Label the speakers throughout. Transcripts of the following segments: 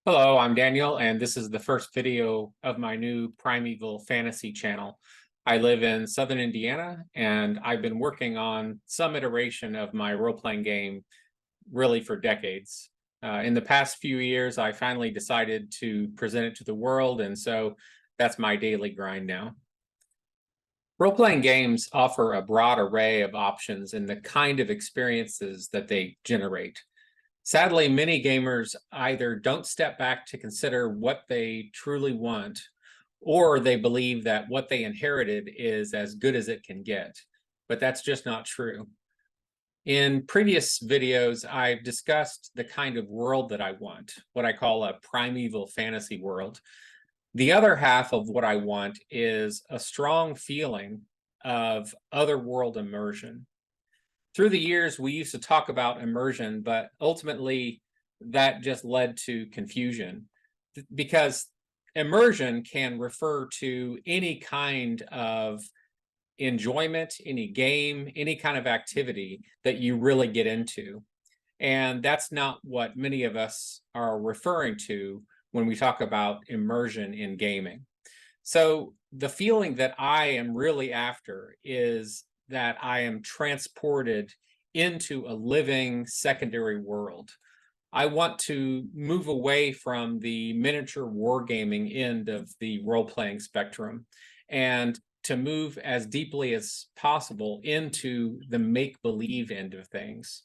Speaker 1: Hello, I'm Daniel, and this is the first video of my new Primeval Fantasy channel. I live in Southern Indiana, and I've been working on some iteration of my role-playing game really for decades. In the past few years, I finally decided to present it to the world, and so that's my daily grind now. Role-playing games offer a broad array of options in the kind of experiences that they generate. Sadly, many gamers either don't step back to consider what they truly want, or they believe that what they inherited is as good as it can get. But that's just not true. In previous videos, I've discussed the kind of world that I want, what I call a primeval fantasy world. The other half of what I want is a strong feeling of otherworld immersion. Through the years, we used to talk about immersion, but ultimately that just led to confusion because immersion can refer to any kind of enjoyment, any game, any kind of activity that you really get into. And that's not what many of us are referring to when we talk about immersion in gaming. So the feeling that I am really after is that I am transported into a living secondary world. I want to move away from the miniature wargaming end of the role-playing spectrum and to move as deeply as possible into the make-believe end of things.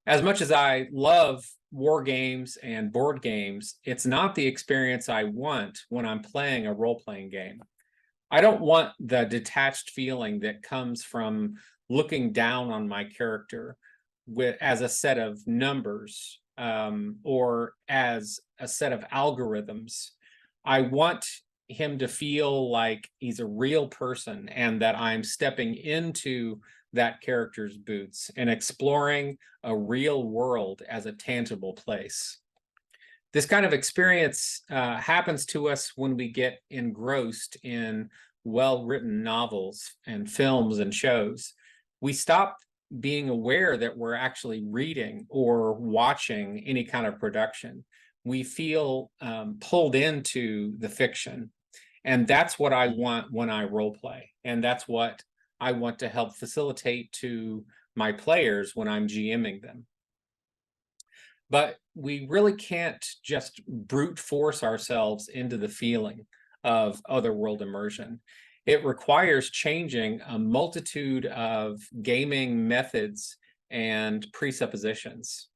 Speaker 1: As much as I love war games and board games, it's not the experience I want when I'm playing a role-playing game. I don't want the detached feeling that comes from looking down on my character as a set of numbers or as a set of algorithms. I want him to feel like he's a real person and that I'm stepping into that character's boots and exploring a real world as a tangible place. This kind of experience happens to us when we get engrossed in well-written novels and films and shows. We stop being aware that we're actually reading or watching any kind of production. We feel pulled into the fiction. And that's what I want when I role play. And that's what I want to help facilitate to my players when I'm GMing them. But we really can't just brute force ourselves into the feeling of otherworld immersion. It requires changing a multitude of gaming methods and presuppositions.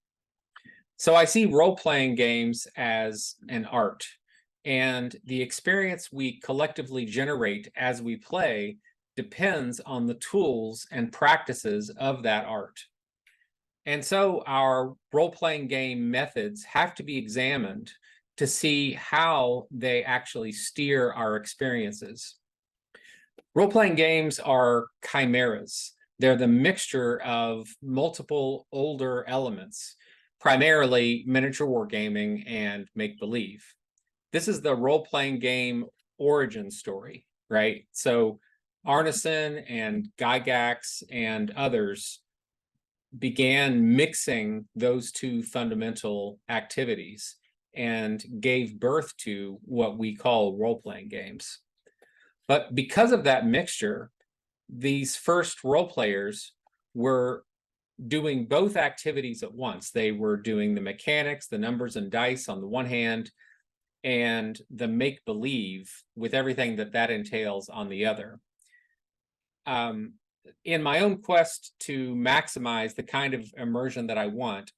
Speaker 1: So I see role-playing games as an art, and the experience we collectively generate as we play depends on the tools and practices of that art. And so our role-playing game methods have to be examined to see how they actually steer our experiences. Role-playing games are chimeras. They're the mixture of multiple older elements, primarily miniature wargaming and make-believe. This is the role-playing game origin story, right? So Arneson and Gygax and others began mixing those two fundamental activities and gave birth to what we call role-playing games. But because of that mixture, these first role players were doing both activities at once. They were doing the mechanics, the numbers and dice on the one hand, and the make-believe with everything that that entails on the other. In my own quest to maximize the kind of immersion that I want,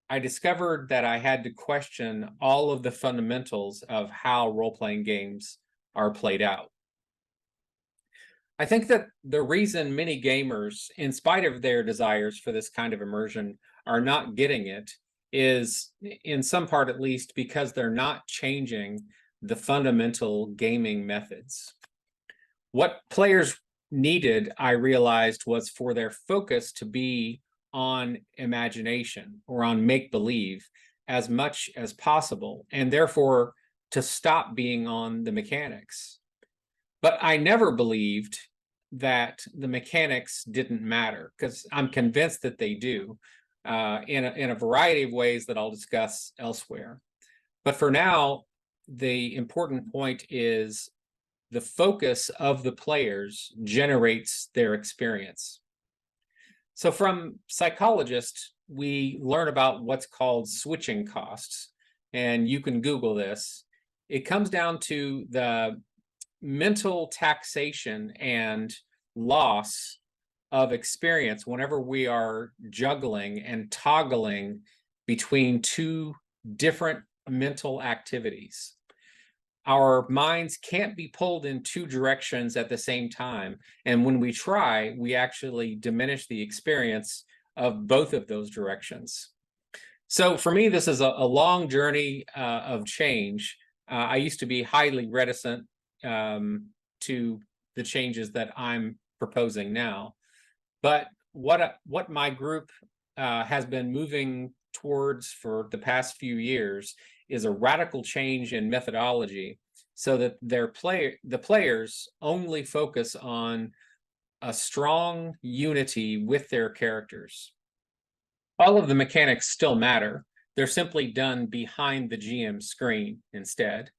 Speaker 1: I discovered that I had to question all of the fundamentals of how role-playing games are played out. I think that the reason many gamers, in spite of their desires for this kind of immersion, are not getting it is, in some part at least, because they're not changing the fundamental gaming methods. What players needed, I realized, was for their focus to be on imagination or on make-believe as much as possible, and therefore to stop being on the mechanics. But I never believed that the mechanics didn't matter, because I'm convinced that they do in a variety of ways that I'll discuss elsewhere. But for now, the important point is the focus of the players generates their experience. So from psychologists, we learn about what's called switching costs, and you can Google this. It comes down to the mental taxation and loss of experience whenever we are juggling and toggling between two different mental activities. Our minds can't be pulled in two directions at the same time. And when we try, we actually diminish the experience of both of those directions. So for me, this is a long journey of change. I used to be highly reticent to the changes that I'm proposing now. But what my group has been moving towards for the past few years is a radical change in methodology, so that the players only focus on a strong unity with their characters. All of the mechanics still matter. They're simply done behind the GM screen instead.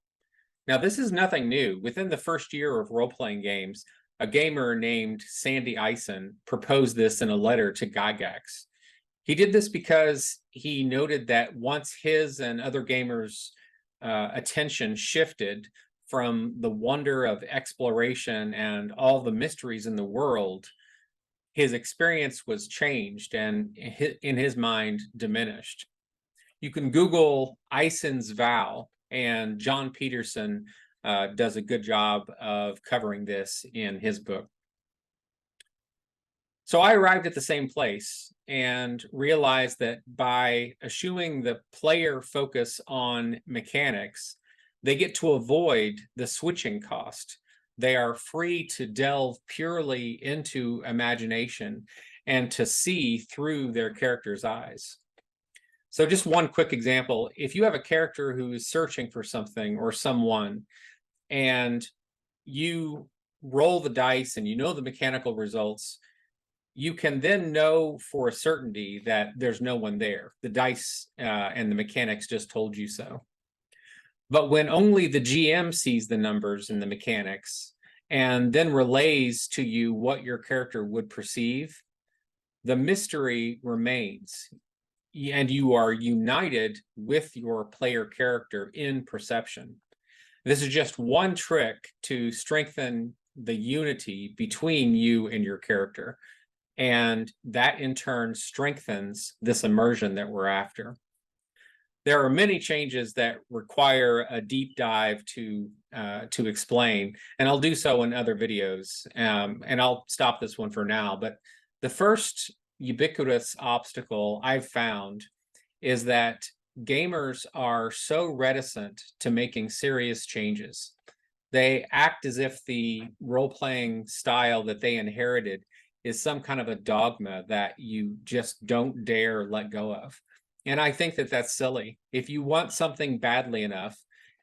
Speaker 1: Now, this is nothing new. Within the first year of role-playing games, a gamer named Sandy Eisen proposed this in a letter to Gygax. He did this because he noted that once his and other gamers' attention shifted from the wonder of exploration and all the mysteries in the world, his experience was changed and in his mind diminished. You can Google Eisen's vow, and John Peterson does a good job of covering this in his book. So I arrived at the same place and realized that by eschewing the player focus on mechanics, they get to avoid the switching cost. They are free to delve purely into imagination and to see through their character's eyes. So just one quick example, if you have a character who is searching for something or someone, and you roll the dice and you know the mechanical results, you can then know for a certainty that there's no one there. The dice and the mechanics just told you so. But when only the GM sees the numbers and the mechanics and then relays to you what your character would perceive, the mystery remains. And you are united with your player character in perception. This is just one trick to strengthen the unity between you and your character. And that in turn strengthens this immersion that we're after. There are many changes that require a deep dive to explain, and I'll do so in other videos. And I'll stop this one for now. But the first ubiquitous obstacle I've found is that gamers are so reticent to making serious changes. They act as if the role-playing style that they inherited is some kind of a dogma that you just don't dare let go of. And I think that that's silly. If you want something badly enough,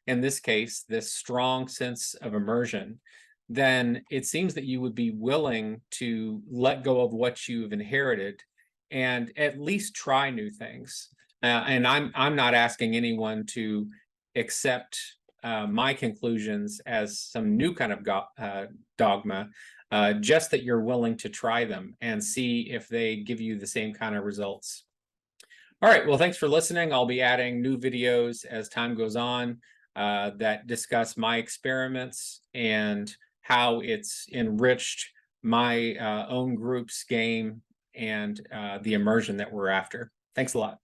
Speaker 1: in this case, this strong sense of immersion, then it seems that you would be willing to let go of what you've inherited and at least try new things. And I'm not asking anyone to accept my conclusions as some new kind of dogma, just that you're willing to try them and see if they give you the same kind of results. All right, well, thanks for listening. I'll be adding new videos as time goes on that discuss my experiments and how it's enriched my own group's game and the immersion that we're after. Thanks a lot.